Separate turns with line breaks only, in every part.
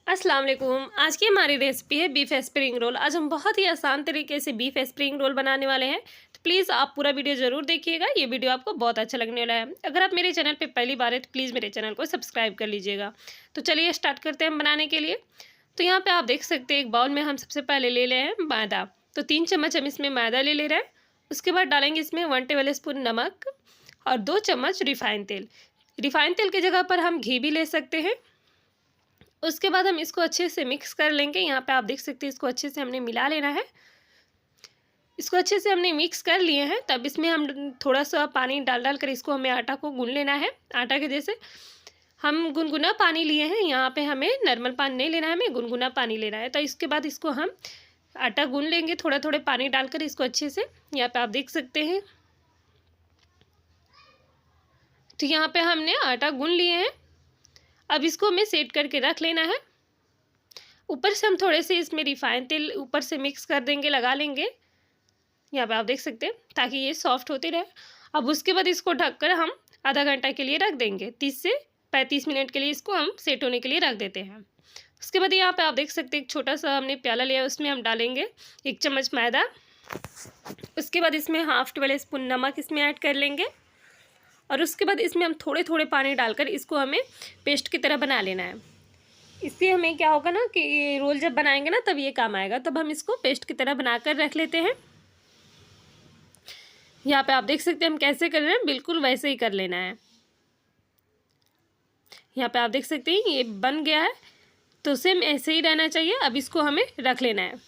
अस्सलाम वालेकुम। आज की हमारी रेसिपी है बीफ स्प्रिंग रोल। आज हम बहुत ही आसान तरीके से बीफ स्प्रिंग रोल बनाने वाले हैं, तो प्लीज़ आप पूरा वीडियो ज़रूर देखिएगा। ये वीडियो आपको बहुत अच्छा लगने वाला है। अगर आप मेरे चैनल पे पहली बार है तो प्लीज़ मेरे चैनल को सब्सक्राइब कर लीजिएगा। तो चलिए स्टार्ट करते हैं हम बनाने के लिए। तो यहाँ पे आप देख सकते हैं एक बाउल में हम सबसे पहले ले रहे हैं मैदा। तो 3 चम्मच हम इसमें मैदा ले रहे हैं। उसके बाद डालेंगे इसमें 1 टेबल स्पून नमक और 2 चम्मच रिफाइंड तेल। रिफाइंड तेल की जगह पर हम घी भी ले सकते हैं। उसके बाद हम इसको अच्छे से मिक्स कर लेंगे। यहाँ पे आप देख सकते हैं इसको अच्छे से हमने मिला लेना है। इसको अच्छे से हमने मिक्स कर लिए हैं। तब इसमें हम थोड़ा सा पानी डाल कर इसको हमें आटा को गूंद लेना है। आटा के जैसे हम गुनगुना पानी लिए हैं। यहाँ पे हमें नॉर्मल पानी नहीं लेना है, हमें गुनगुना पानी लेना है। तो इसके बाद इसको हम आटा गूंद लेंगे थोड़ा थोड़े पानी डालकर इसको अच्छे से। यहाँ पे आप देख सकते हैं। तो यहाँ पे हमने आटा गूंद लिए हैं। अब इसको हमें सेट करके रख लेना है। ऊपर से हम थोड़े से इसमें रिफाइंड तेल ऊपर से मिक्स कर देंगे, लगा लेंगे। यहाँ पे आप देख सकते हैं, ताकि ये सॉफ्ट होते रहे। अब उसके बाद इसको ढककर हम आधा घंटा के लिए रख देंगे। 30 से 35 मिनट के लिए इसको हम सेट होने के लिए रख देते हैं। उसके बाद यहाँ पे आप देख सकते हैं एक छोटा सा हमने प्याला लिया है, उसमें हम डालेंगे 1 चम्मच मैदा। उसके बाद इसमें हाफ टेबल स्पून नमक इसमें ऐड कर लेंगे। और उसके बाद इसमें हम थोड़े थोड़े पानी डालकर इसको हमें पेस्ट की तरह बना लेना है। इससे हमें क्या होगा ना कि ये रोल जब बनाएंगे ना तब ये काम आएगा। तब हम इसको पेस्ट की तरह बनाकर रख लेते हैं। यहाँ पे आप देख सकते हैं हम कैसे कर रहे हैं, बिल्कुल वैसे ही कर लेना है। यहाँ पे आप देख सकते हैं ये बन गया है, तो सेम ऐसे ही रहना चाहिए। अब इसको हमें रख लेना है।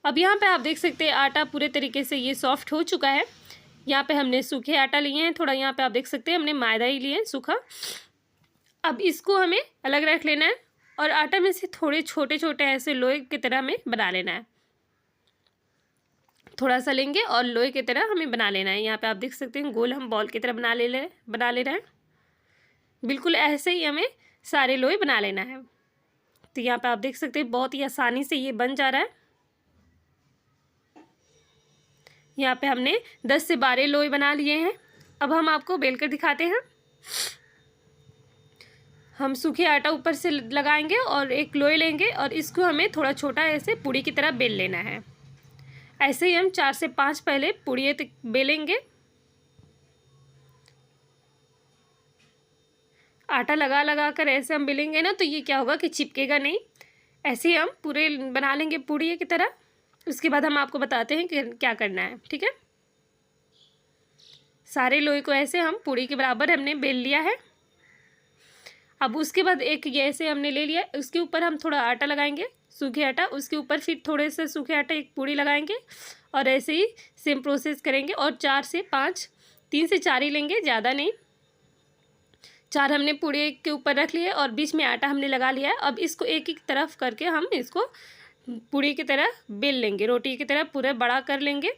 अब यहाँ पे आप देख सकते हैं आटा पूरे तरीके से ये सॉफ्ट हो चुका है। यहाँ पे हमने सूखे आटा लिए हैं थोड़ा। यहाँ पे आप देख सकते हैं हमने मैदा ही लिए हैं सूखा। अब इसको हमें अलग रख लेना है और आटा में से थोड़े छोटे छोटे ऐसे लोई की तरह हमें बना लेना है। थोड़ा सा लेंगे और लोई की तरह हमें बना लेना है। यहाँ पे आप देख सकते हैं गोल हम बॉल की तरह बना ले रहे हैं। बिल्कुल ऐसे ही हमें सारे लोई बना लेना है। तो यहाँ पे आप देख सकते हैं बहुत ही आसानी से ये बन जा रहा है। यहाँ पे हमने 10 से 12 लोई बना लिए हैं। अब हम आपको बेल कर दिखाते हैं। हम सूखे आटा ऊपर से लगाएंगे और एक लोई लेंगे और इसको हमें थोड़ा छोटा ऐसे पूड़ी की तरह बेल लेना है। ऐसे ही हम 4 से 5 पहले पूड़ी बेलेंगे। आटा लगा लगा कर ऐसे हम बेलेंगे ना, तो ये क्या होगा कि चिपकेगा नहीं। ऐसे ही हम पूरे बना लेंगे पूड़ी की तरह। उसके बाद हम आपको बताते हैं कि क्या करना है, ठीक है। सारे लोई को ऐसे हम पूड़ी के बराबर हमने बेल लिया है। अब उसके बाद एक ये ऐसे हमने ले लिया, उसके ऊपर हम थोड़ा आटा लगाएंगे सूखे आटा। उसके ऊपर फिर थोड़े से सूखे आटा एक पूड़ी लगाएंगे और ऐसे ही सेम प्रोसेस करेंगे। और 4 से 5, 3 से 4 ही लेंगे, ज़्यादा नहीं। 4 हमने पूड़ी के ऊपर रख लिए और बीच में आटा हमने लगा लिया है। अब इसको एक एक तरफ करके हम इसको पूड़ी की तरह बेल लेंगे, रोटी की तरह पूरा बड़ा कर लेंगे।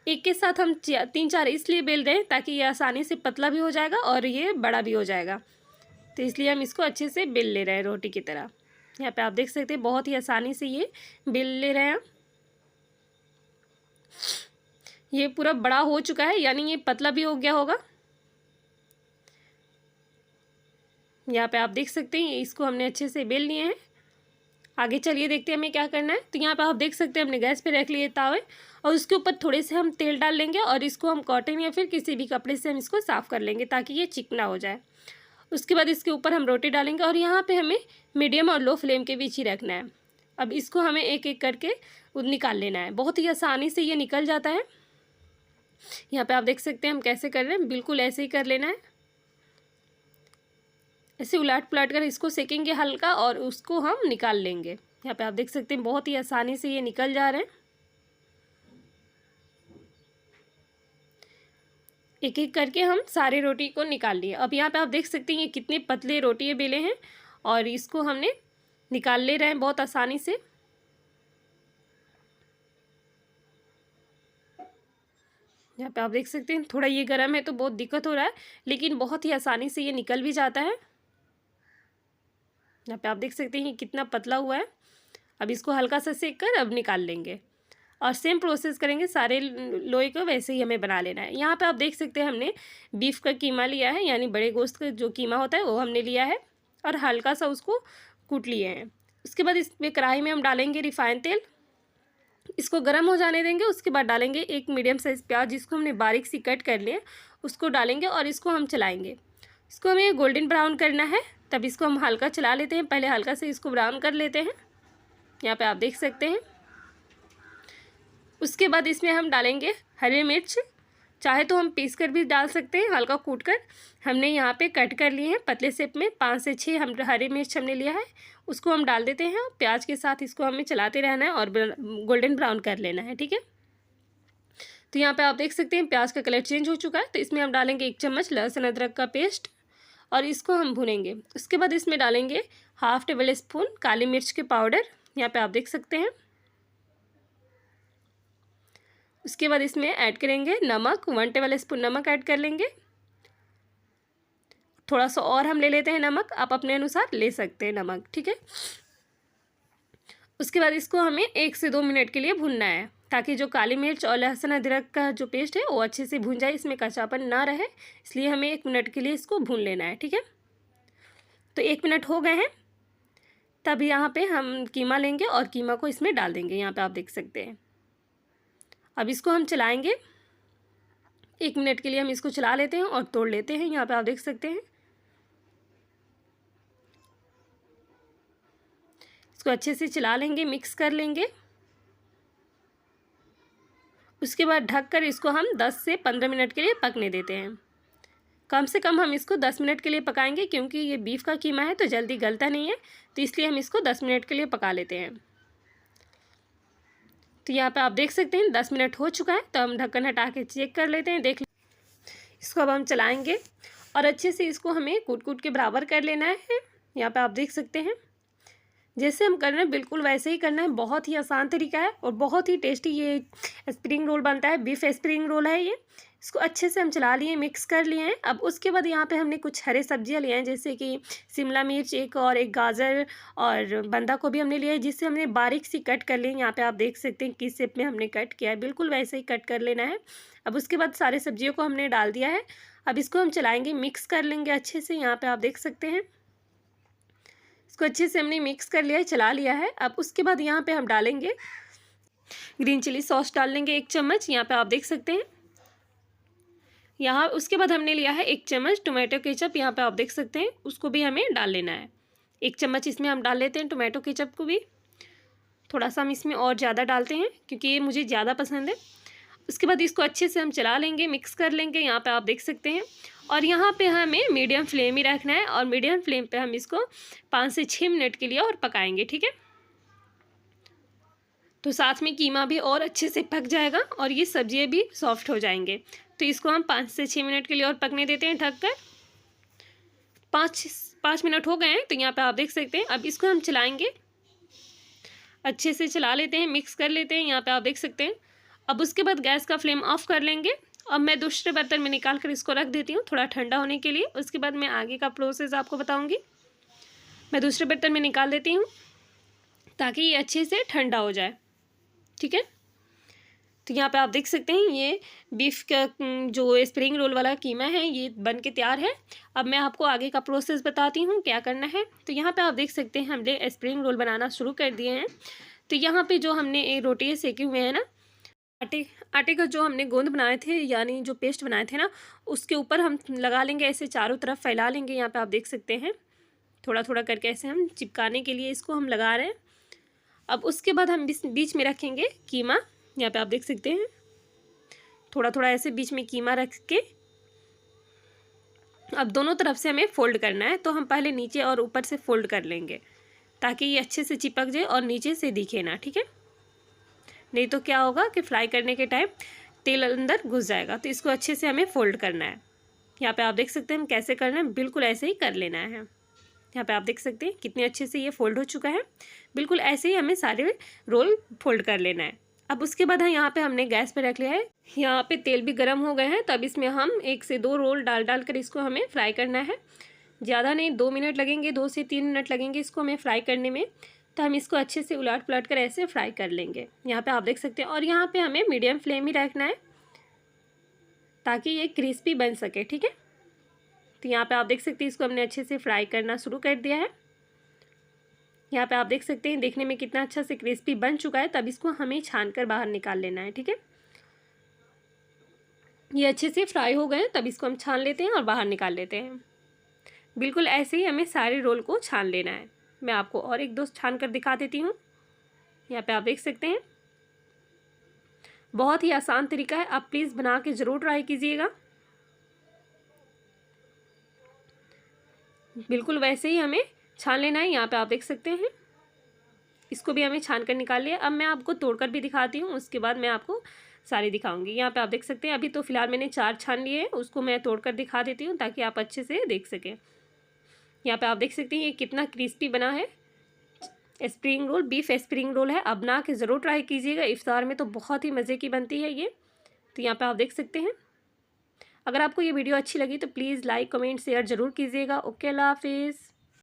एक के साथ हम 3-4 इसलिए बेल रहे हैं ताकि ये आसानी से पतला भी हो जाएगा और ये बड़ा भी हो जाएगा। तो इसलिए हम इसको अच्छे से बेल ले रहे हैं रोटी की तरह। यहाँ पे आप देख सकते हैं बहुत ही आसानी से ये बेल ले रहे हैं। ये पूरा बड़ा हो चुका है, यानी ये पतला भी हो गया होगा। यहाँ पे आप देख सकते हैं इसको हमने अच्छे से बेल लिए हैं। आगे चलिए देखते हैं हमें क्या करना है। तो यहाँ पे आप देख सकते हैं हमने गैस पे रख लिए तावे और उसके ऊपर थोड़े से हम तेल डाल लेंगे और इसको हम कॉटन या फिर किसी भी कपड़े से हम इसको साफ़ कर लेंगे ताकि ये चिकना हो जाए। उसके बाद इसके ऊपर हम रोटी डालेंगे और यहाँ पे हमें मीडियम और लो फ्लेम के बीच ही रखना है। अब इसको हमें एक एक करके निकाल लेना है। बहुत ही आसानी से ये निकल जाता है। यहाँ पे आप देख सकते हैं हम कैसे कर रहे हैं, बिल्कुल ऐसे ही कर लेना है। ऐसे उलट पलट कर इसको सेकेंगे हल्का और उसको हम निकाल लेंगे। यहाँ पे आप देख सकते हैं बहुत ही आसानी से ये निकल जा रहे हैं। एक एक करके हम सारे रोटी को निकाल लिए। अब यहाँ पे आप देख सकते हैं ये कितने पतले रोटी बेले हैं और इसको हमने निकाल ले रहे हैं बहुत आसानी से। यहाँ पे आप देख सकते हैं थोड़ा ये गर्म है तो बहुत दिक्कत हो रहा है, लेकिन बहुत ही आसानी से ये निकल भी जाता है। यहाँ पे आप देख सकते हैं ये कितना पतला हुआ है। अब इसको हल्का सा सेक कर अब निकाल लेंगे और सेम प्रोसेस करेंगे सारे लोई को, वैसे ही हमें बना लेना है। यहाँ पे आप देख सकते हैं हमने बीफ का कीमा लिया है, यानी बड़े गोश्त का जो कीमा होता है वो हमने लिया है और हल्का सा उसको कूट लिए हैं। उसके बाद इसमें कढ़ाई में हम डालेंगे रिफाइंड तेल, इसको गर्म हो जाने देंगे। उसके बाद डालेंगे एक मीडियम साइज़ प्याज जिसको हमने बारीक सी कट कर लिया, उसको डालेंगे और इसको हम चलाएंगे। इसको हमें गोल्डन ब्राउन करना है, तब इसको हम हल्का चला लेते हैं। पहले हल्का से इसको ब्राउन कर लेते हैं, यहाँ पे आप देख सकते हैं। उसके बाद इसमें हम डालेंगे हरी मिर्च, चाहे तो हम पीस कर भी डाल सकते हैं, हल्का कूट कर। हमने यहाँ पे कट कर लिए हैं पतले शेप में, 5 से 6 हम हरी मिर्च हमने लिया है, उसको हम डाल देते हैं। प्याज के साथ इसको हमें चलाते रहना है और गोल्डन ब्राउन कर लेना है, ठीक है। तो यहाँ पे आप देख सकते हैं प्याज का कलर चेंज हो चुका है। तो इसमें हम डालेंगे 1 चम्मच लहसुन अदरक का पेस्ट और इसको हम भूनेंगे। उसके बाद इसमें डालेंगे हाफ टेबल स्पून काली मिर्च के पाउडर, यहाँ पे आप देख सकते हैं। उसके बाद इसमें ऐड करेंगे नमक, 1 टेबल स्पून नमक ऐड कर लेंगे। थोड़ा सा और हम ले लेते हैं नमक, आप अपने अनुसार ले सकते हैं नमक, ठीक है। उसके बाद इसको हमें 1 से 2 मिनट के लिए भूनना है, ताकि जो काली मिर्च और लहसुन अदरक का जो पेस्ट है वो अच्छे से भून जाए, इसमें कच्चापन ना रहे, इसलिए हमें 1 मिनट के लिए इसको भून लेना है, ठीक है। तो 1 मिनट हो गए हैं, तब यहाँ पे हम कीमा लेंगे और कीमा को इसमें डाल देंगे, यहाँ पे आप देख सकते हैं। अब इसको हम चलाएंगे, 1 मिनट के लिए हम इसको चला लेते हैं और तोड़ लेते हैं, यहाँ पे आप देख सकते हैं। इसको अच्छे से चला लेंगे, मिक्स कर लेंगे। उसके बाद ढककर इसको हम 10 से 15 मिनट के लिए पकने देते हैं। कम से कम हम इसको 10 मिनट के लिए पकाएंगे, क्योंकि ये बीफ का कीमा है तो जल्दी गलता नहीं है, तो इसलिए हम इसको 10 मिनट के लिए पका लेते हैं। तो यहाँ पे आप देख सकते हैं 10 मिनट हो चुका है, तो हम ढक्कन हटा के चेक कर लेते हैं, देख इसको अब हम चलाएंगे और अच्छे से इसको हमें कूट कूट के बराबर कर लेना है। यहाँ पे आप देख सकते हैं जैसे हम कर रहे हैं बिल्कुल वैसे ही करना है, बहुत ही आसान तरीका है और बहुत ही टेस्टी ये स्प्रिंग रोल बनता है। बीफ स्प्रिंग रोल है ये। इसको अच्छे से हम चला लिए, मिक्स कर लिए हैं। अब उसके बाद यहाँ पे हमने कुछ हरे सब्जियाँ लिए हैं, जैसे कि शिमला मिर्च एक और एक गाजर और बंदा गोभी हमने लिया है, जिससे हमने बारीक सी कट कर ली है। यहाँ पे आप देख सकते हैं किस शेप में हमने कट किया है, बिल्कुल वैसे ही कट कर लेना है। अब उसके बाद सारे सब्जियों को हमने डाल दिया है। अब इसको हम चलाएँगे, मिक्स कर लेंगे अच्छे से। यहाँ पर आप देख सकते हैं इसको अच्छे से हमने मिक्स कर लिया है, चला लिया है। अब उसके बाद यहाँ पे हम डालेंगे ग्रीन चिली सॉस, डाल लेंगे 1 चम्मच, यहाँ पे आप देख सकते हैं। यहाँ उसके बाद हमने लिया है 1 चम्मच टोमेटो केचप, यहाँ पे आप देख सकते हैं, उसको भी हमें डाल लेना है। 1 चम्मच इसमें हम डाल लेते हैं टोमेटो केचप को भी, थोड़ा सा हम इसमें और ज़्यादा डालते हैं क्योंकि ये मुझे ज़्यादा पसंद है। उसके बाद इसको अच्छे से हम चला लेंगे, मिक्स कर लेंगे, यहाँ पे आप देख सकते हैं। और यहाँ पे हमें मीडियम फ्लेम ही रखना है और मीडियम फ्लेम पे हम इसको 5 से 6 मिनट के लिए और पकाएंगे, ठीक है। तो साथ में कीमा भी और अच्छे से पक जाएगा और ये सब्जियाँ भी सॉफ्ट हो जाएंगे। तो इसको हम 5 से 6 मिनट के लिए और पकने देते हैं ढककर। 5 मिनट हो गए हैं, तो यहाँ पे आप देख सकते हैं। अब इसको हम चलाएँगे, अच्छे से चला लेते हैं, मिक्स कर लेते हैं, यहाँ पर आप देख सकते हैं। अब उसके बाद गैस का फ्लेम ऑफ कर लेंगे। अब मैं दूसरे बर्तन में निकाल कर इसको रख देती हूँ थोड़ा ठंडा होने के लिए। उसके बाद मैं आगे का प्रोसेस आपको बताऊँगी। मैं दूसरे बर्तन में निकाल देती हूँ ताकि ये अच्छे से ठंडा हो जाए, ठीक है। तो यहाँ पे आप देख सकते हैं ये बीफ का जो स्प्रिंग रोल वाला कीमा है ये बन के तैयार है। अब मैं आपको आगे का प्रोसेस बताती हूँ क्या करना है। तो यहाँ पे आप देख सकते हैं हमने स्प्रिंग रोल बनाना शुरू कर दिए हैं। तो यहाँ पे जो हमने रोटी सेके हुए हैं ना, आटे का जो हमने गोंद बनाए थे, यानी जो पेस्ट बनाए थे ना, उसके ऊपर हम लगा लेंगे, ऐसे चारों तरफ फैला लेंगे। यहाँ पे आप देख सकते हैं थोड़ा थोड़ा करके ऐसे हम चिपकाने के लिए इसको हम लगा रहे हैं। अब उसके बाद हम बीच में रखेंगे कीमा, यहाँ पे आप देख सकते हैं थोड़ा थोड़ा ऐसे बीच में कीमा रख के अब दोनों तरफ से हमें फोल्ड करना है। तो हम पहले नीचे और ऊपर से फोल्ड कर लेंगे ताकि ये अच्छे से चिपक जाए और नीचे से दिखे ना, ठीक है। नहीं तो क्या होगा कि फ्राई करने के टाइम तेल अंदर घुस जाएगा। तो इसको अच्छे से हमें फोल्ड करना है। यहाँ पे आप देख सकते हैं हम कैसे करना है, बिल्कुल ऐसे ही कर लेना है। यहाँ पे आप देख सकते हैं कितने अच्छे से ये फोल्ड हो चुका है। बिल्कुल ऐसे ही हमें सारे रोल फोल्ड कर लेना है। अब उसके बाद यहाँ पे हमने गैस पे रख लिया है, यहाँ पे तेल भी गर्म हो गए हैं। तो अब इसमें हम 1 से 2 रोल डाल कर इसको हमें फ्राई करना है। ज़्यादा नहीं, 2 मिनट लगेंगे, 2 से 3 मिनट लगेंगे इसको हमें फ्राई करने में। तो हम इसको अच्छे से उलट पलट कर ऐसे फ्राई कर लेंगे। यहाँ पे आप देख सकते हैं। और यहाँ पे हमें मीडियम फ्लेम ही रखना है ताकि ये क्रिस्पी बन सके, ठीक है। तो यहाँ पे आप देख सकते हैं इसको हमने अच्छे से फ्राई करना शुरू कर दिया है। यहाँ पे आप देख सकते हैं देखने में कितना अच्छा से क्रिस्पी बन चुका है। तब इसको हमें छान कर बाहर निकाल लेना है, ठीक है। ये अच्छे से फ्राई हो गए हैं, तब इसको हम छान लेते हैं और बाहर निकाल लेते हैं। बिल्कुल ऐसे ही हमें सारे रोल को छान लेना है। मैं आपको और एक दो छान कर दिखा देती हूँ। यहाँ पे आप देख सकते हैं बहुत ही आसान तरीका है, आप प्लीज़ बना के ज़रूर ट्राई कीजिएगा। बिल्कुल वैसे ही हमें छान लेना है। यहाँ पे आप देख सकते हैं इसको भी हमें छान कर निकाल लिया। अब मैं आपको तोड़कर भी दिखाती हूँ, उसके बाद मैं आपको सारी दिखाऊंगी। यहाँ पे आप देख सकते हैं अभी तो फिलहाल मैंने 4 छान लिए हैं, उसको मैं तोड़कर दिखा देती हूँ ताकि आप अच्छे से देख सकें। यहाँ पे आप देख सकते हैं ये कितना क्रिस्पी बना है। Spring roll, beef spring roll है। अब बना के ज़रूर ट्राई कीजिएगा, इफ्तार में तो बहुत ही मज़े की बनती है ये। तो यहाँ पे आप देख सकते हैं। अगर आपको ये वीडियो अच्छी लगी तो प्लीज़ लाइक कमेंट शेयर ज़रूर कीजिएगा। ओके, अल्लाह हाफिज़।